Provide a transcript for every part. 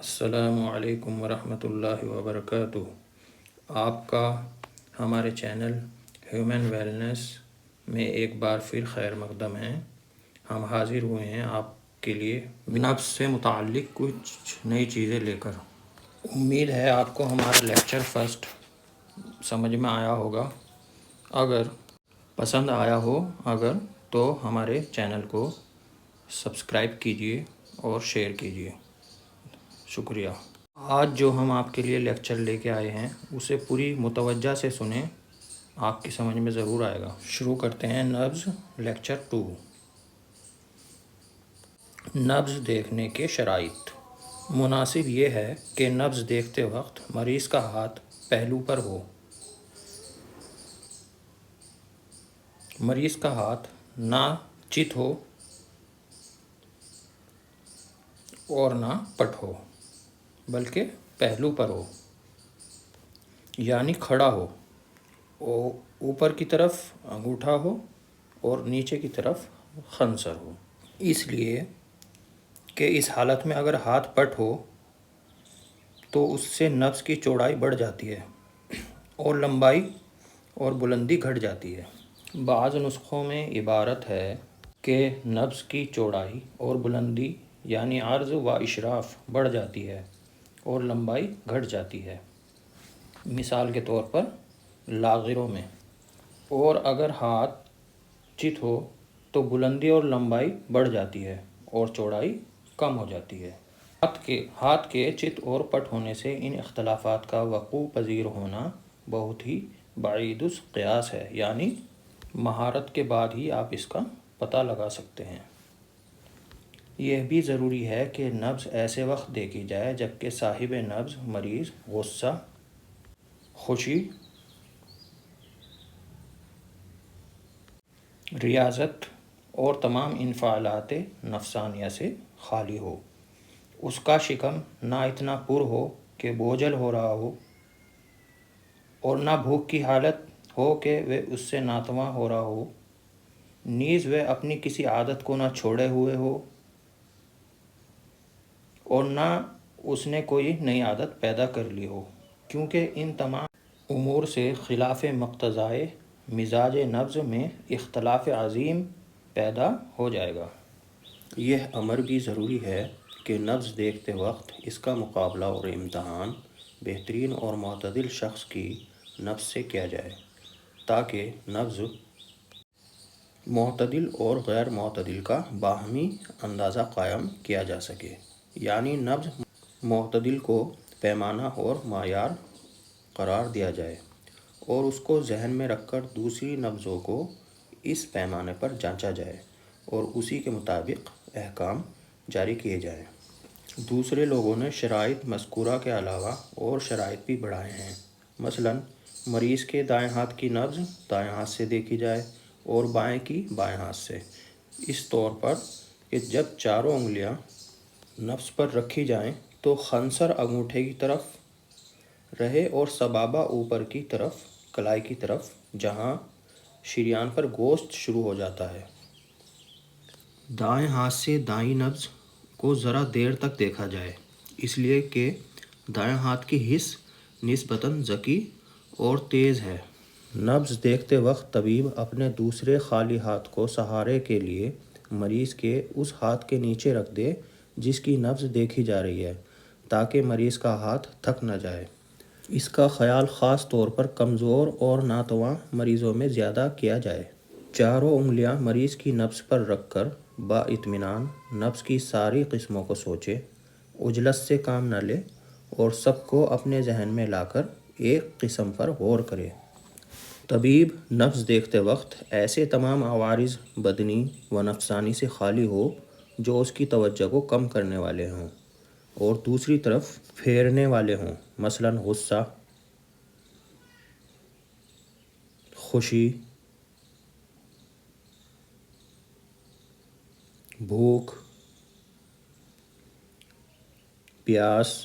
अस्सलामु अलैकुम वरहमतुल्लाहि वबरकातुहू। आपका हमारे चैनल ह्यूमन वेलनेस में एक बार फिर खैर मकदम है। हम हाज़िर हुए हैं आपके लिए नफ्स से मुताल्लिक़ कुछ नई चीज़ें लेकर। उम्मीद है आपको हमारा लेक्चर फर्स्ट समझ में आया होगा। अगर पसंद आया हो तो हमारे चैनल को सब्सक्राइब कीजिए और शेयर कीजिए। शुक्रिया। आज जो हम आपके लिए लेक्चर लेके आए हैं उसे पूरी मुतवज्जा से सुने, आपकी समझ में ज़रूर आएगा। शुरू करते हैं नब्ज़ लेक्चर 2। नब्ज़ देखने के शराइत। मुनासिब ये है कि नब्ज़ देखते वक्त मरीज़ का हाथ पहलू पर हो। मरीज़ का हाथ ना चित हो और ना पट हो, बल्कि पहलू पर हो, यानी खड़ा हो। ऊपर की तरफ अंगूठा हो और नीचे की तरफ खंसर हो। इसलिए कि इस हालत में अगर हाथ पट हो तो उससे नब्ज़ की चौड़ाई बढ़ जाती है और लंबाई और बुलंदी घट जाती है। बाज़ नुस्ख़ों में इबारत है कि नब्ज़ की चौड़ाई और बुलंदी यानी अर्ज़ व इशराफ़ बढ़ जाती है और लंबाई घट जाती है। मिसाल के तौर पर लाग़िरों में। और अगर हाथ चित हो तो बुलंदी और लंबाई बढ़ जाती है और चौड़ाई कम हो जाती है। हाथ के चित और पट होने से इन इख्तलाफात का वक़ू पज़ीर होना बहुत ही बाईदुस क़ियास है, यानी महारत के बाद ही आप इसका पता लगा सकते हैं। यह भी ज़रूरी है कि नब्ज़ ऐसे वक्त देखी जाए जबकि साहिब नब्ज़ मरीज़ गुस्सा, खुशी, रियाज़त और तमाम इन्फ़ालात नफ़सानिया से खाली हो। उसका शिकम ना इतना पुर हो कि बोझल हो रहा हो और ना भूख की हालत हो कि वह उससे नातवा हो रहा हो। नीज़ वह अपनी किसी आदत को ना छोड़े हुए हो और ना उसने कोई नई आदत पैदा कर ली हो, क्योंकि इन तमाम उमूर से ख़िलाफ़ मक़तज़ाए मिजाज नब्ज़ में इख्तलाफ अज़ीम पैदा हो जाएगा। यह अमर भी ज़रूरी है कि नब्ज़ देखते वक्त इसका मुकाबला और इम्तहान बेहतरीन और मोतदिल शख्स की नब्ज़ से किया जाए, ताकि नब्ज़ मोतदिल और गैर मोतदिल का बाहमी अंदाज़ा कायम किया जा सके। यानी नब्ज़ मोतदिल को पैमाना और मायार करार दिया जाए और उसको जहन में रखकर दूसरी नब्ज़ों को इस पैमाने पर जांचा जाए और उसी के मुताबिक अहकाम जारी किए जाएँ। दूसरे लोगों ने शराइत मज़कूरा के अलावा और शराइत भी बढ़ाए हैं। मसलन मरीज़ के दाएं हाथ की नब्ज़ दाएं हाथ से देखी जाए और बाएं की बाएं हाथ से, इस तौर पर कि जब चारों उंगलियां नब्ज़ पर रखी जाएं तो खंसर अंगूठे की तरफ रहे और सबाबा ऊपर की तरफ कलाई की तरफ, जहां शरीयान पर गोश्त शुरू हो जाता है। दाएं हाथ से दाईं नब्ज़ को ज़रा देर तक देखा जाए, इसलिए कि दाएं हाथ की हिस्स निस्बतन ज़की और तेज़ है। नब्ज़ देखते वक्त तबीब अपने दूसरे खाली हाथ को सहारे के लिए मरीज़ के उस हाथ के नीचे रख दे जिसकी नब्ज़ देखी जा रही है, ताकि मरीज़ का हाथ थक न जाए। इसका ख्याल ख़ास तौर पर कमज़ोर और नातवां मरीज़ों में ज़्यादा किया जाए। चारों उंगलियां मरीज़ की नब्ज़ पर रखकर बाइत्मीनान नब्ज़ की सारी किस्मों को सोचे, उजलस से काम न ले और सबको अपने जहन में लाकर एक किस्म पर गौर करे। तबीब नब्ज़ देखते वक्त ऐसे तमाम अवारिज़ बदनी व नफसानी से खाली हो जो उसकी तवज्जो को कम करने वाले हों और दूसरी तरफ फेरने वाले हों, मसलन गुस्सा, खुशी, भूख, प्यास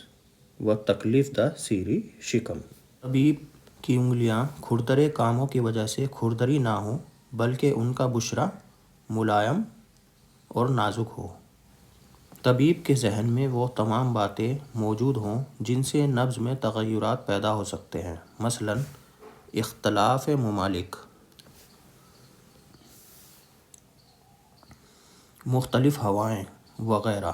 व तकलीफ़ दा सीरी शिकम। तबीब की उंगलियां खुरदरे कामों की वजह से खुरदरी ना हो, बल्कि उनका बुशरा मुलायम और नाजुक हो। तबीब के जहन में वो तमाम बातें मौजूद हों जिनसे नब्ज़ में तग़य्युरात पैदा हो सकते हैं, मसलन इख्तलाफ ममालिक, मुख्तलिफ हवाएँ वग़ैरह,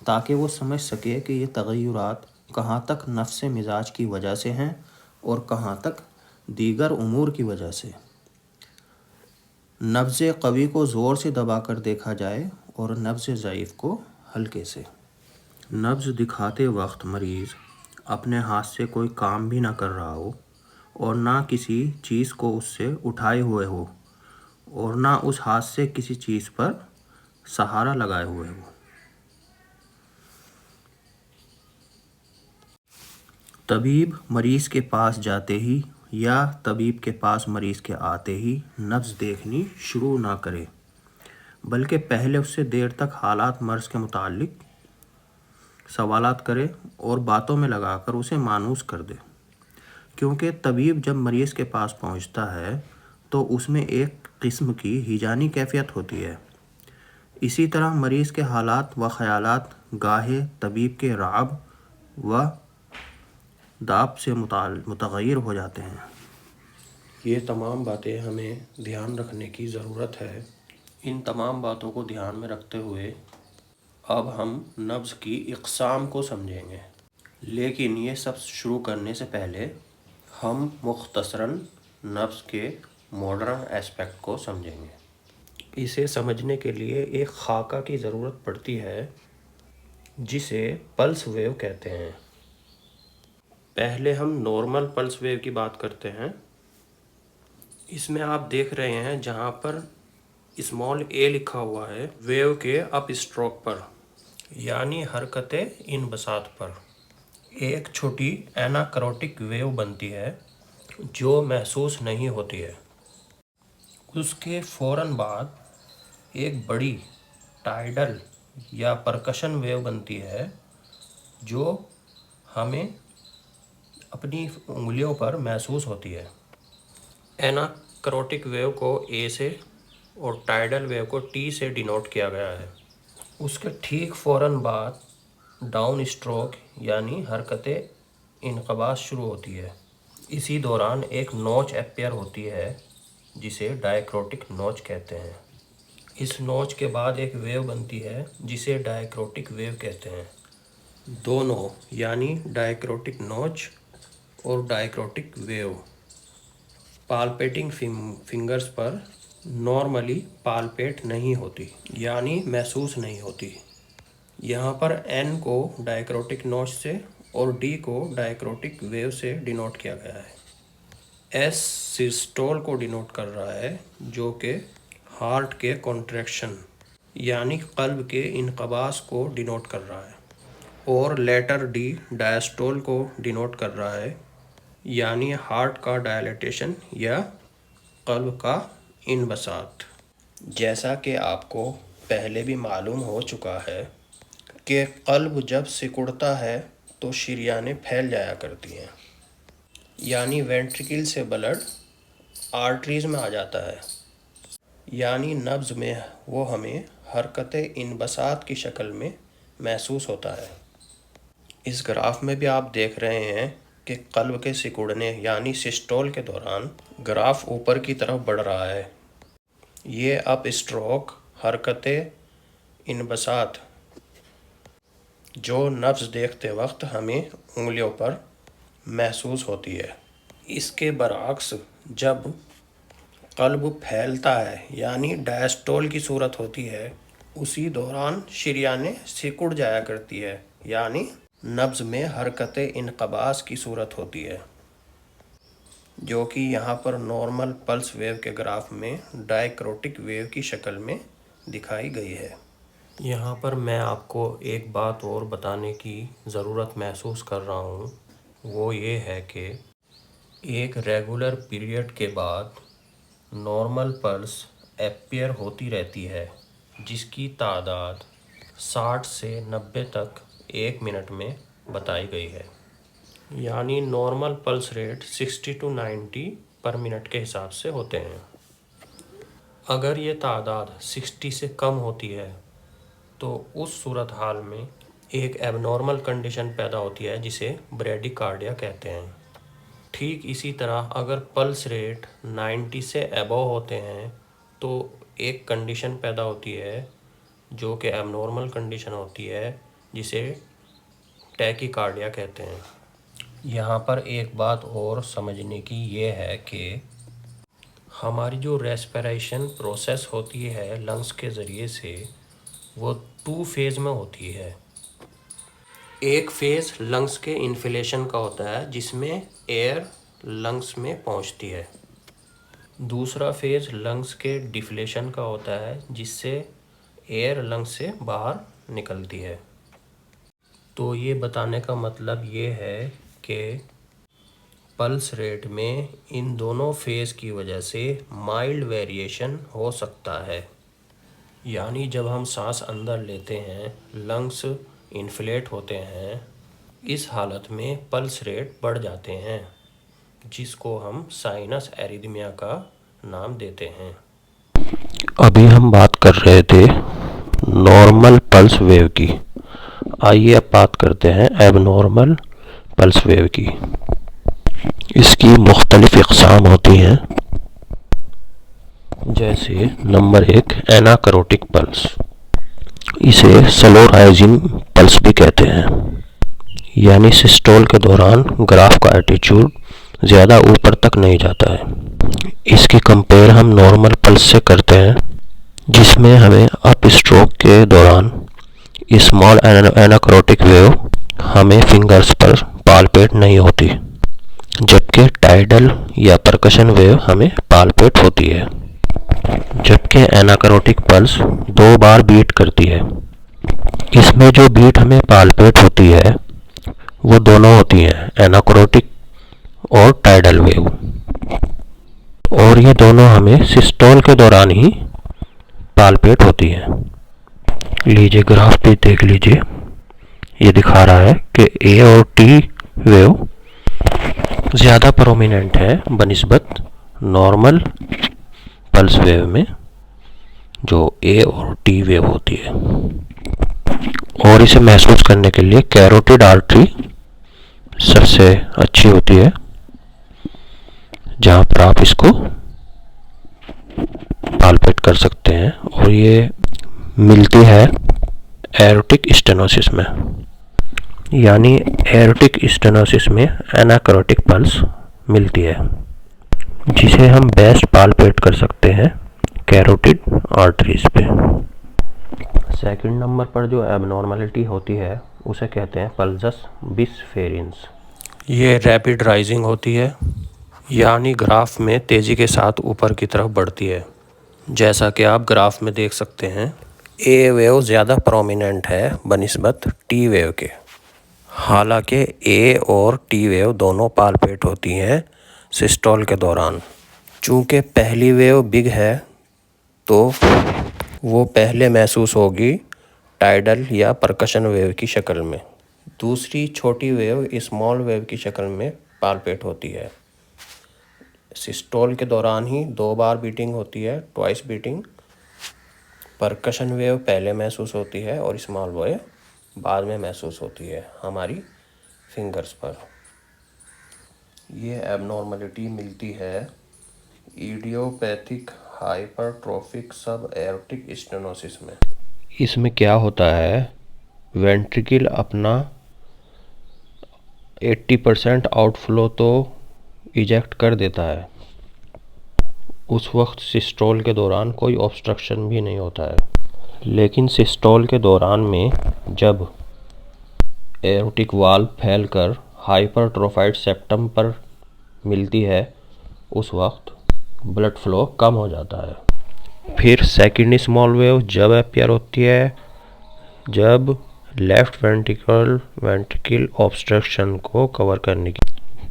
ताकि वो समझ सके कि ये तग़य्युरात कहाँ तक नफ्स मिजाज की वजह से हैं और कहाँ तक दीगर उमूर की वजह से। नब्ज़ क़वी को ज़ोर से दबाकर देखा जाए और नब्ज़ ज़ईफ़ को हल्के से। नब्ज़ दिखाते वक्त मरीज़ अपने हाथ से कोई काम भी ना कर रहा हो और ना किसी चीज़ को उससे उठाए हुए हो और ना उस हाथ से किसी चीज़ पर सहारा लगाए हुए हो। तबीब मरीज़ के पास जाते ही या तबीब के पास मरीज़ के आते ही नब्ज़ देखनी शुरू ना करे, बल्कि पहले उससे देर तक हालात मर्ज़ के मुताल्लिक सवालात करे और बातों में लगाकर उसे मानूस कर दे, क्योंकि तबीब जब मरीज़ के पास पहुंचता है तो उसमें एक किस्म की हिजानी कैफियत होती है। इसी तरह मरीज़ के हालात व ख़यालात गाहे तबीब के राब व दाब से मुतग़य्यर हो जाते हैं। ये तमाम बातें हमें ध्यान रखने की ज़रूरत है। इन तमाम बातों को ध्यान में रखते हुए अब हम नब्ज़ की इक़साम को समझेंगे, लेकिन ये सब शुरू करने से पहले हम मुख्तसरन नब्ज़ के मॉडर्न एस्पेक्ट को समझेंगे। इसे समझने के लिए एक खाका की ज़रूरत पड़ती है जिसे पल्स वेव कहते हैं। पहले हम नॉर्मल पल्स वेव की बात करते हैं। इसमें आप देख रहे हैं जहाँ पर स्मॉल ए लिखा हुआ है, वेव के अप स्ट्रोक पर यानी हरकते इनबसात पर एक छोटी एनाकरोटिक वेव बनती है जो महसूस नहीं होती है। उसके फ़ौरन बाद एक बड़ी टाइडल या परकशन वेव बनती है जो हमें अपनी उंगलियों पर महसूस होती है। एनाकरोटिक वेव को ए से और टाइडल वेव को टी से डिनोट किया गया है। उसके ठीक फ़ौरन बाद डाउन स्ट्रोक यानी हरकते इनक़बास शुरू होती है। इसी दौरान एक नोच अपीयर होती है जिसे डायक्रोटिक नोच कहते हैं। इस नोच के बाद एक वेव बनती है जिसे डायक्रोटिक वेव कहते हैं। दोनों यानी डायक्रोटिक नोच और डायक्रोटिक वेव पाल्पेटिंग फिंगर्स पर नॉर्मली पाल्पेट नहीं होती यानी महसूस नहीं होती। यहाँ पर एन को डायक्रोटिक नोच से और डी को डायक्रोटिक वेव से डिनोट किया गया है। एस सिस्टोल को डिनोट कर रहा है जो कि हार्ट के कॉन्ट्रैक्शन यानी क़ल्ब के इनक़बास को डिनोट कर रहा है, और लेटर डी डायस्टोल को डिनोट कर रहा है यानी हार्ट का डायलेटेशन या क़ल्ब का इनबसात। जैसा कि आपको पहले भी मालूम हो चुका है कि क़ल्ब जब सिकुड़ता है तो शरीयानें फैल जाया करती हैं, यानी वेंट्रिकल से ब्लड आर्टरीज़ में आ जाता है, यानी नब्ज़ में वो हमें हरकते इनबसात की शक्ल में महसूस होता है। इस ग्राफ में भी आप देख रहे हैं कि क़ल्ब के सिकुड़ने यानी सिस्टोल के दौरान ग्राफ ऊपर की तरफ बढ़ रहा है। ये अप स्ट्रोक हरकते इनबसात जो नब्ज़ देखते वक्त हमें उंगलियों पर महसूस होती है। इसके बरअक्स जब क़ल्ब फैलता है यानी डायस्टोल की सूरत होती है, उसी दौरान शरीयानें सिकुड़ जाया करती है यानी नब्ज़ में हरकते इनक़बास की सूरत होती है, जो कि यहाँ पर नॉर्मल पल्स वेव के ग्राफ में डायक्रोटिक वेव की शक्ल में दिखाई गई है। यहाँ पर मैं आपको एक बात और बताने की ज़रूरत महसूस कर रहा हूँ, वो ये है कि एक रेगुलर पीरियड के बाद नॉर्मल पल्स अपीयर होती रहती है जिसकी तादाद 60 से 90 तक 1 मिनट में बताई गई है, यानी नॉर्मल पल्स रेट 60 to 90 पर मिनट के हिसाब से होते हैं। अगर ये तादाद 60 से कम होती है तो उस सूरत हाल में एक एबनॉर्मल कंडीशन पैदा होती है जिसे ब्रेडिकार्डिया कहते हैं। ठीक इसी तरह अगर पल्स रेट 90 से अबव होते हैं तो एक कंडीशन पैदा होती है जो कि एबनॉर्मल कंडीशन होती है जिसे टैकीकार्डिया कहते हैं। यहाँ पर एक बात और समझने की ये है कि हमारी जो रेस्पिरेशन प्रोसेस होती है लंग्स के ज़रिए से वो 2 फेज़ में होती है। एक फेज़ लंग्स के इन्फ्लेशन का होता है जिसमें एयर लंग्स में पहुंचती है। दूसरा फेज़ लंग्स के डिफ्लेशन का होता है जिससे एयर लंग्स से बाहर निकलती है। तो ये बताने का मतलब ये है कि पल्स रेट में इन दोनों फेज़ की वजह से माइल्ड वेरिएशन हो सकता है। यानी जब हम सांस अंदर लेते हैं लंग्स इन्फ्लेट होते हैं, इस हालत में पल्स रेट बढ़ जाते हैं जिसको हम साइनस एरिथमिया का नाम देते हैं। अभी हम बात कर रहे थे नॉर्मल पल्स वेव की। आइए अब बात करते हैं एबनॉर्मल पल्स वेव की। इसकी मुख्तलिफ इक़साम होती हैं, जैसे नंबर 1 एनाकरोटिक पल्स। इसे स्लो राइजिंग पल्स भी कहते हैं, यानी सिस्टोल के दौरान ग्राफ का एटीट्यूड ज़्यादा ऊपर तक नहीं जाता है। इसकी कंपेयर हम नॉर्मल पल्स से करते हैं जिसमें हमें अप स्ट्रोक के दौरान स्मॉल एनाकरोटिक वेव हमें फिंगर्स पर पालपेट नहीं होती, जबकि टाइडल या परकशन वेव हमें पालपेट होती है। जबकि एनाकरोटिक पल्स 2 बार बीट करती है। इसमें जो बीट हमें पालपेट होती है वो दोनों होती हैं, एनाकरोटिक और टाइडल वेव, और ये दोनों हमें सिस्टोल के दौरान ही पालपेट होती हैं। लीजिए ग्राफ पे देख लीजिए, ये दिखा रहा है कि ए और टी वेव ज़्यादा प्रोमिनेंट है बनिस्बत नॉर्मल पल्स वेव में जो ए और टी वेव होती है। और इसे महसूस करने के लिए कैरोटिड आर्टरी सबसे अच्छी होती है, जहाँ पर आप इसको पालपेट कर सकते हैं, और ये मिलती है एरोटिक स्टेनोसिस में। यानी एरोटिक स्टेनोसिस में एनाकरोटिक पल्स मिलती है, जिसे हम बेस्ट पालपेट कर सकते हैं कैरोटिड आर्टरीज पे। सेकंड नंबर पर जो एबनॉर्मलिटी होती है उसे कहते हैं पल्सस बिसफेरेंस। ये रैपिड राइजिंग होती है, यानी ग्राफ में तेज़ी के साथ ऊपर की तरफ बढ़ती है। जैसा कि आप ग्राफ में देख सकते हैं, ए वेव ज़्यादा प्रोमिनेंट है बनिस्बत टी वेव के। हालांकि ए और टी वेव दोनों पालपेट होती हैं सिस्टोल के दौरान। चूँकि पहली वेव बिग है तो वो पहले महसूस होगी टाइडल या परकशन वेव की शक्ल में। दूसरी छोटी वेव स्मॉल वेव की शक्ल में पालपेट होती है। सिस्टोल के दौरान ही 2 बार बीटिंग होती है, ट्वाइस बीटिंग। परकशन वेव पहले महसूस होती है और स्मॉल वेव बाद में महसूस होती है हमारी फिंगर्स पर। ये एबनॉर्मलिटी मिलती है इडियोपैथिक हाइपरट्रोफिक सब एरोटिक स्टेनोसिस में। इसमें क्या होता है, वेंट्रिकल अपना 80% आउटफ्लो तो इजेक्ट कर देता है। उस वक्त सिस्टोल के दौरान कोई ऑब्स्ट्रक्शन भी नहीं होता है, लेकिन सिस्टोल के दौरान में जब एरोटिक वाल्व फैलकर हाइपरट्रोफाइड सेप्टम पर मिलती है उस वक्त ब्लड फ्लो कम हो जाता है। फिर सेकेंड स्मॉल वेव जब अपीयर होती है जब लेफ्ट वेंट्रिकल ऑब्स्ट्रक्शन को कवर करने की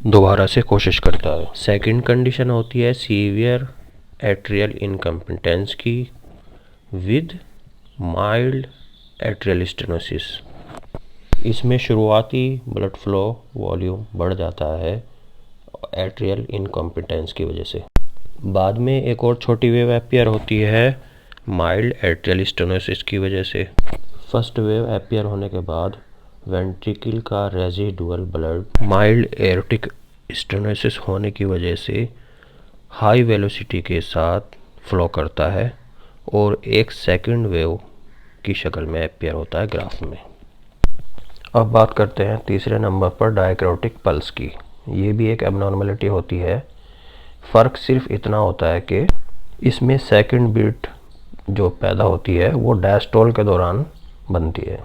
दोबारा से कोशिश करता है। सेकंड कंडीशन होती है सीवियर एट्रियल इनकम्पिटेंस की विद माइल्ड एट्रियल स्टेनोसिस। इसमें शुरुआती ब्लड फ्लो वॉल्यूम बढ़ जाता है एट्रियल इनकम्पिटेंस की वजह से। बाद में एक और छोटी वेव अपीयर होती है माइल्ड एट्रियल स्टेनोसिस की वजह से। फर्स्ट वेव अपीयर होने के बाद वेंट्रिकल का residual blood mild aortic stenosis होने की वजह से हाई वेलोसिटी के साथ फ्लो करता है और एक सेकंड वेव की शक्ल में अपीयर होता है ग्राफ में। अब बात करते हैं तीसरे नंबर पर डायक्रोटिक पल्स की। ये भी एक एबनॉर्मलिटी होती है। फ़र्क सिर्फ इतना होता है कि इसमें सेकंड बीट जो पैदा होती है वो डायस्टोल के दौरान बनती है,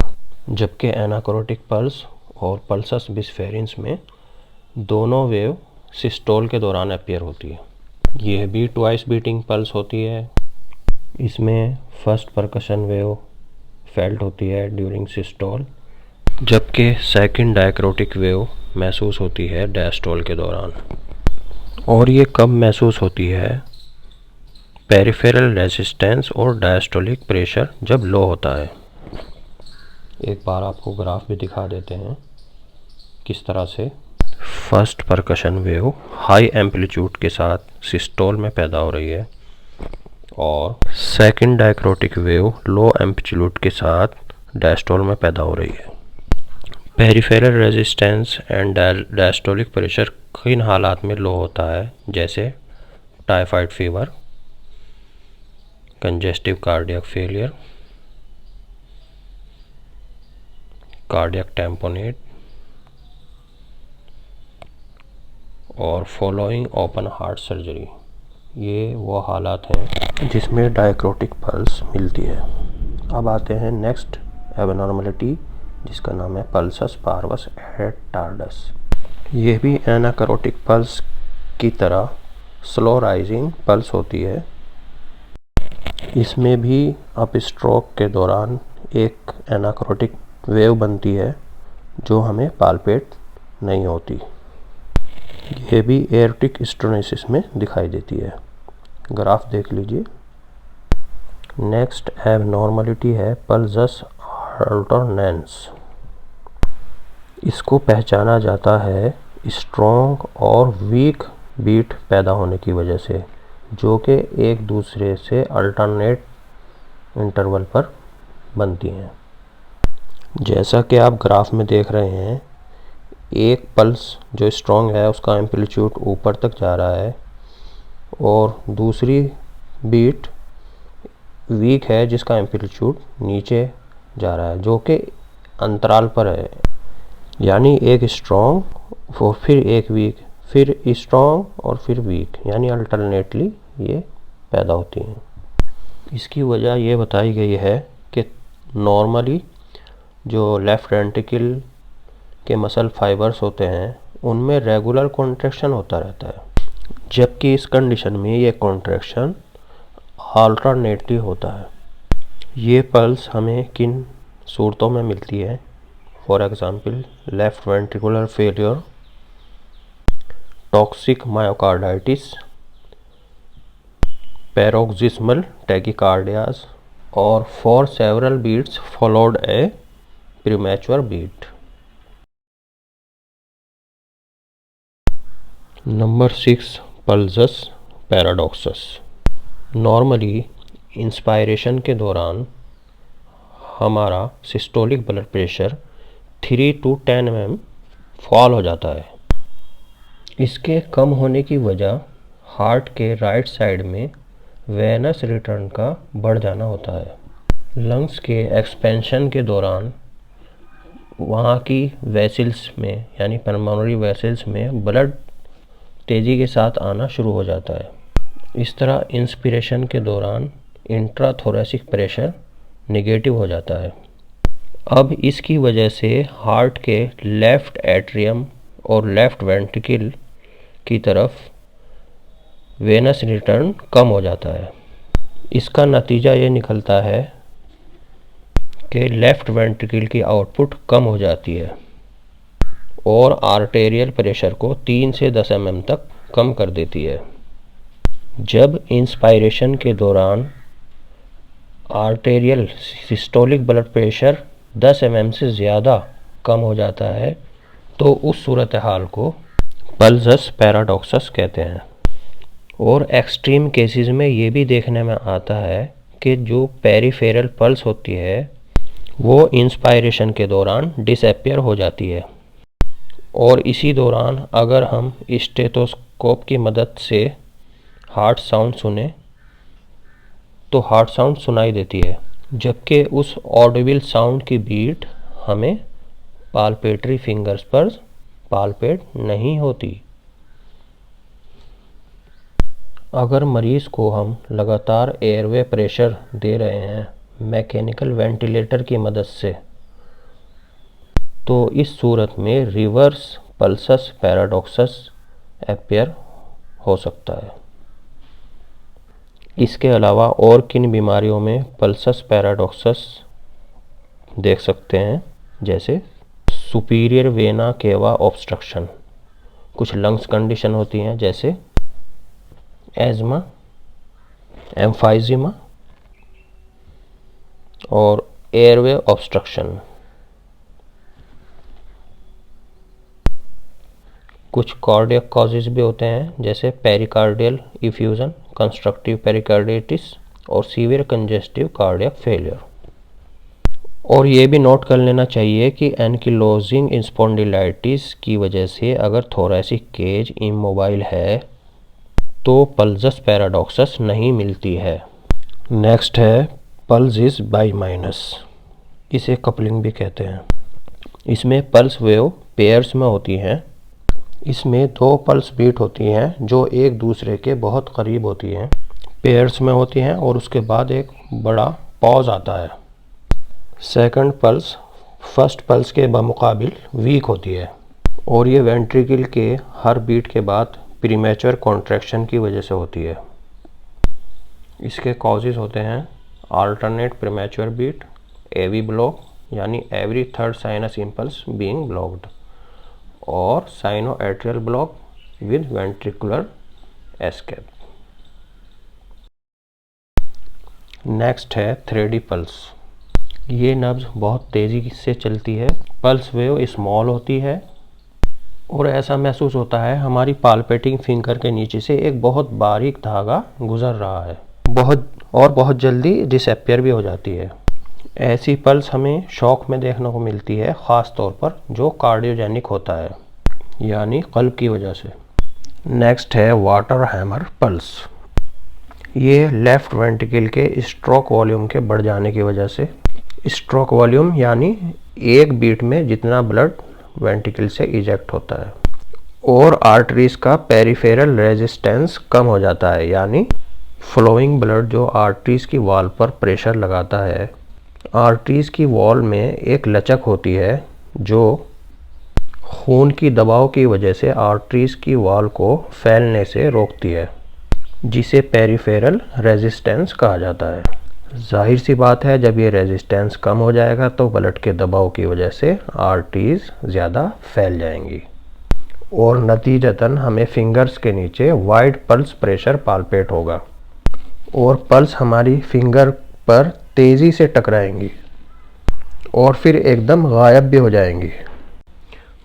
जबकि एनाकोरोटिक पल्स और पल्सस बिस्फेरेंस में दोनों वेव सिस्टोल के दौरान अपीयर होती है। यह भी ट्वाइस बीटिंग पल्स होती है। इसमें फर्स्ट परकशन वेव फेल्ट होती है ड्यूरिंग सिस्टोल, जबकि सेकंड डायक्रोटिक वेव महसूस होती है डायस्टोल के दौरान। और ये कब महसूस होती है? पेरिफेरल रेजिस्टेंस और डायस्टोलिक प्रेशर जब लो होता है। एक बार आपको ग्राफ भी दिखा देते हैं किस तरह से first percussion wave high amplitude के साथ सिस्टोल में पैदा हो रही है और second dicrotic wave low amplitude के साथ डायस्टोल में पैदा हो रही है। Peripheral resistance and diastolic pressure किन हालात में लो होता है, जैसे typhoid fever, congestive cardiac failure, cardiac tamponade और फॉलोइंग ओपन हार्ट सर्जरी। ये वो हालात हैं जिसमें डायक्रोटिक पल्स मिलती है। अब आते हैं नेक्स्ट एबनॉर्मलिटी जिसका नाम है पल्सस पार्वस एट टार्डस। ये भी एनाकोरोटिक पल्स की तरह स्लो राइजिंग पल्स होती है। इसमें भी अप स्ट्रोक के दौरान एक एनाकोरोटिक वेव बनती है जो हमें पाल्पेट नहीं होती। ये भी एरोटिक स्टेनोसिस में दिखाई देती है। ग्राफ देख लीजिए। नेक्स्ट एबनॉर्मलिटी है पल्सस अल्टरनेंस। इसको पहचाना जाता है स्ट्रॉन्ग और वीक बीट पैदा होने की वजह से, जो कि एक दूसरे से अल्टरनेट इंटरवल पर बनती हैं। जैसा कि आप ग्राफ में देख रहे हैं, एक पल्स जो स्ट्रॉन्ग है उसका एम्पलीट्यूड ऊपर तक जा रहा है और दूसरी बीट वीक है जिसका एम्पलीट्यूड नीचे जा रहा है, जो कि अंतराल पर है। यानी एक स्ट्रॉन्ग और फिर एक वीक, फिर स्ट्रॉन्ग और फिर वीक, यानी अल्टरनेटली ये पैदा होती हैं। इसकी वजह ये बताई गई है कि नॉर्मली जो लेफ़्ट वेंट्रिकल के मसल फाइबर्स होते हैं उनमें रेगुलर कॉन्ट्रैक्शन होता रहता है, जबकि इस कंडीशन में ये कॉन्ट्रैक्शन अल्टरनेटली होता है। ये पल्स हमें किन सूरतों में मिलती है? For example left ventricular failure, toxic myocarditis, paroxysmal tachycardias और for several beats followed a premature beat. Number 6 pulsus paradoxus. Normally inspiration के दौरान हमारा systolic blood pressure 3 to 10 mm fall हो जाता है। इसके कम होने की वजह हार्ट के राइट साइड में वेनस रिटर्न का बढ़ जाना होता है। लंग्स के एक्सपेंशन के दौरान वहाँ की वेसल्स में यानी पल्मोनरी वेसल्स में ब्लड तेज़ी के साथ आना शुरू हो जाता है। इस तरह इंस्पिरेशन के दौरान इंट्राथोरेसिक प्रेशर नेगेटिव हो जाता है। अब इसकी वजह से हार्ट के लेफ़्ट एट्रियम और लेफ़्ट वेंट्रिकल की तरफ वेनस रिटर्न कम हो जाता है। इसका नतीजा ये निकलता है कि लेफ़्ट वेंट्रिकल की आउटपुट कम हो जाती है और आर्टेरियल प्रेशर को 3 से 10 mm तक कम कर देती है। जब इंस्पायरेशन के दौरान arterial systolic blood pressure 10 mm से ज़्यादा कम हो जाता है तो उस सूरत हाल को पल्सस पैराडॉक्सस कहते हैं। और एक्सट्रीम केसेस में ये भी देखने में आता है कि जो पेरिफेरल पल्स होती है वो इंस्पायरेशन के दौरान डिसअपियर हो जाती है। और इसी दौरान अगर हम स्टेथोस्कोप की मदद से हार्ट साउंड सुने तो हार्ट साउंड सुनाई देती है, जबकि उस ऑडिबल साउंड की बीट हमें पाल्पेटरी फिंगर्स पर पाल्पेट नहीं होती। अगर मरीज़ को हम लगातार एयरवे प्रेशर दे रहे हैं मैकेनिकल वेंटिलेटर की मदद से, तो इस सूरत में रिवर्स पल्सस पैराडॉक्सस अपीयर हो सकता है। इसके अलावा और किन बीमारियों में पल्सस पैराडॉक्सस देख सकते हैं, जैसे सुपीरियर वेना केवा ऑब्स्ट्रक्शन, कुछ लंग्स कंडीशन होती हैं जैसे एज़मा, एम्फाइजीमा और एयरवे ऑब्स्ट्रक्शन। कुछ कार्डियक कॉजेज भी होते हैं जैसे पेरिकार्डियल इफ्यूजन, कंस्ट्रक्टिव पेरिकार्डिटिस और सीवियर कंजेस्टिव कार्डियक फेलियर। और ये भी नोट कर लेना चाहिए कि एनकिलोजिंग स्पॉन्डिलाइटिस की वजह से अगर थोरैसिक केज इमोबाइल है तो पल्सस पैराडॉक्सस नहीं मिलती है। नेक्स्ट है पल्स इज बाई माइनस, इसे कपलिंग भी कहते हैं। इसमें पल्स वेव पेयर्स में होती हैं। इसमें दो पल्स बीट होती हैं जो एक दूसरे के बहुत करीब होती हैं, पेयर्स में होती हैं, और उसके बाद एक बड़ा पॉज आता है। सेकंड पल्स फर्स्ट पल्स के बमुकाबिल वीक होती है और ये वेंट्रिकल के हर बीट के बाद प्रीमेच्योर कॉन्ट्रैक्शन की वजह से होती है। इसके कॉजेज होते हैं alternate premature beat, AV block यानी every third sinus impulse being blocked, और sino atrial block with ventricular escape. Next है 3D पल्स। ये नब्ज बहुत तेज़ी से चलती है, पल्स वेव स्मॉल होती है और ऐसा महसूस होता है हमारी पाल्पेटिंग फिंगर के नीचे से एक बहुत बारीक धागा गुजर रहा है, बहुत जल्दी डिसअपियर भी हो जाती है। ऐसी पल्स हमें शॉक में देखने को मिलती है, ख़ास तौर पर जो कार्डियोजेनिक होता है यानी कल्ब की वजह से। नेक्स्ट है वाटर हैमर पल्स। ये लेफ़्ट वेंट्रिकल के स्ट्रोक वॉल्यूम के बढ़ जाने की वजह से, स्ट्रोक वॉल्यूम यानी एक बीट में जितना ब्लड वेंट्रिकल से इजेक्ट होता है, और आर्टरीज का पेरिफेरल रेजिस्टेंस कम हो जाता है, यानी फ्लोइंग ब्लड जो आर्टरीज की वॉल पर प्रेशर लगाता है। आर्टरीज की वॉल में एक लचक होती है जो खून की दबाव की वजह से आर्टरीज की वॉल को फैलने से रोकती है, जिसे पेरिफेरल रेजिस्टेंस कहा जाता है। जाहिर सी बात है जब ये रेजिस्टेंस कम हो जाएगा तो ब्लड के दबाव की वजह से आर्टरीज ज़्यादा फैल जाएंगी और नतीजतन हमें फिंगर्स के नीचे वाइड पल्स प्रेशर पाल्पेट होगा और पल्स हमारी फिंगर पर तेज़ी से टकराएंगी और फिर एकदम गायब भी हो जाएंगी।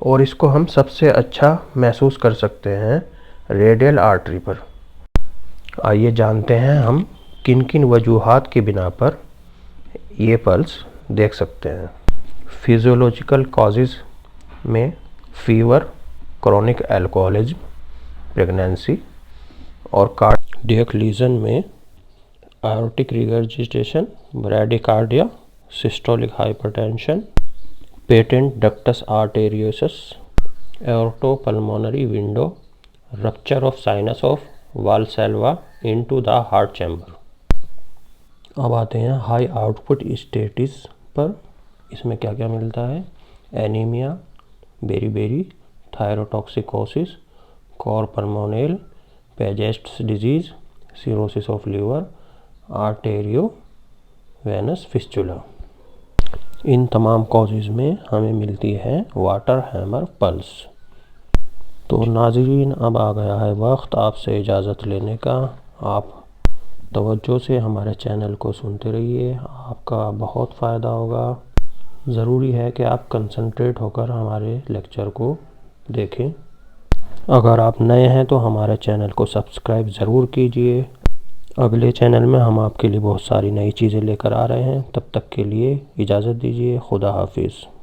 और इसको हम सबसे अच्छा महसूस कर सकते हैं रेडियल आर्टरी पर। आइए जानते हैं हम किन किन वजूहात की बिना पर ये पल्स देख सकते हैं। फिजियोलॉजिकल कॉजेज़ में फीवर, क्रोनिक अल्कोहलिज्म, प्रेगनेंसी और कार्डियक लीजन में aortic regurgitation, bradycardia, systolic hypertension, patent ductus arteriosus, aortopulmonary window, rupture of sinus of Valsalva into the heart chamber. अब आते हैं हाई आउटपुट स्टेटिस पर। इसमें क्या क्या मिलता है? Anaemia, beriberi, thyrotoxicosis, cor pulmonale, Paget's disease, cirrhosis of liver, arterio venous fistula. इन तमाम कॉजेज़ में हमें मिलती है वाटर हैमर पल्स। तो नाज़रीन, अब आ गया है वक्त आपसे इजाज़त लेने का। आप तवज्जो से हमारे चैनल को सुनते रहिए, आपका बहुत फ़ायदा होगा। ज़रूरी है कि आप कंसंट्रेट होकर हमारे लेक्चर को देखें। अगर आप नए हैं तो हमारे चैनल को सब्सक्राइब ज़रूर कीजिए। अगले चैनल में हम आपके लिए बहुत सारी नई चीज़ें लेकर आ रहे हैं। तब तक के लिए इजाज़त दीजिए। खुदा हाफिज़।